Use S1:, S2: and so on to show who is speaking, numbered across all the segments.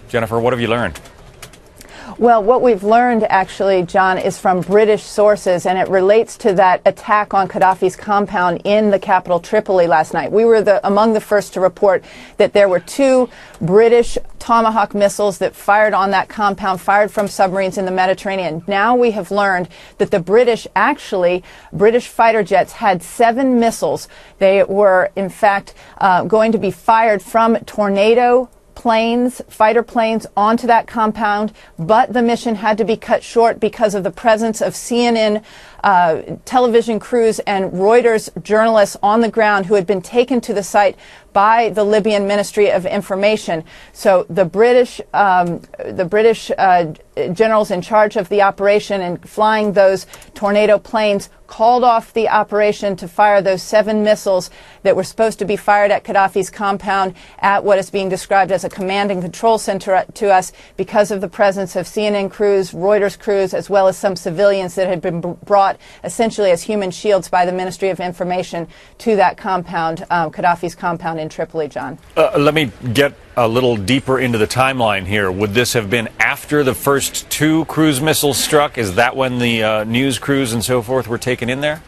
S1: Jennifer, what have you learned?
S2: Well, what we've learned, actually, John, is from British sources, and it relates to that attack on Gaddafi's compound in the capital, Tripoli, last night. We were among the first to report that there were 2 British Tomahawk missiles that fired on that compound, fired from submarines in the Mediterranean. Now we have learned that the British fighter jets had 7 missiles. They were, in fact, going to be fired from Tornado fighter planes onto that compound, but the mission had to be cut short because of the presence of CNN television crews and Reuters journalists on the ground who had been taken to the site by the Libyan Ministry of Information. So the British generals in charge of the operation and flying those Tornado planes called off the operation to fire those 7 missiles that were supposed to be fired at Gaddafi's compound at what is being described as a command and control center to us because of the presence of CNN crews, Reuters crews, as well as some civilians that had been brought essentially as human shields by the Ministry of Information to that compound, Gaddafi's compound in Tripoli, John.
S1: Let me get a little deeper into the timeline here. Would this have been after the first 2 cruise missiles struck? Is that when the news crews and so forth were taken in there?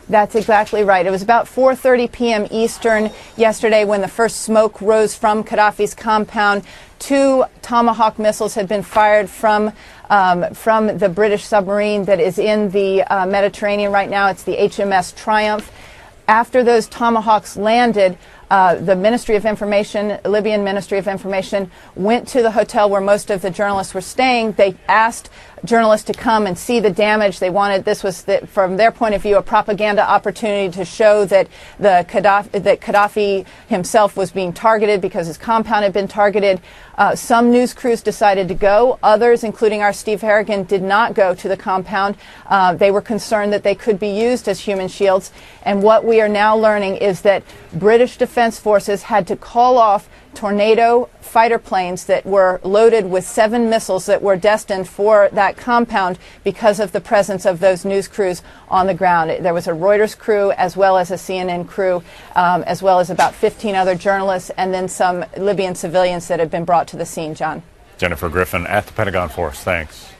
S2: That's exactly right. It was about 4:30 p.m. Eastern yesterday when the first smoke rose from Gaddafi's compound. 2 Tomahawk missiles had been fired from the British submarine that is in the Mediterranean right now. It's the HMS Triumph. After those Tomahawks landed, the Ministry of Information, Libyan Ministry of Information, went to the hotel where most of the journalists were staying. They asked journalists to come and see the damage. They wanted, this was, from their point of view, a propaganda opportunity to show that Gaddafi himself was being targeted because his compound had been targeted. Some news crews decided to go. Others, including our Steve Harrigan, did not go to the compound. They were concerned that they could be used as human shields. And what we are now learning is that British Defense Forces had to call off Tornado fighter planes that were loaded with 7 missiles that were destined for that compound because of the presence of those news crews on the ground. There was a Reuters crew as well as a CNN crew, as well as about 15 other journalists, and then some Libyan civilians that had been brought to the scene, John.
S1: Jennifer Griffin at the Pentagon Force, thanks.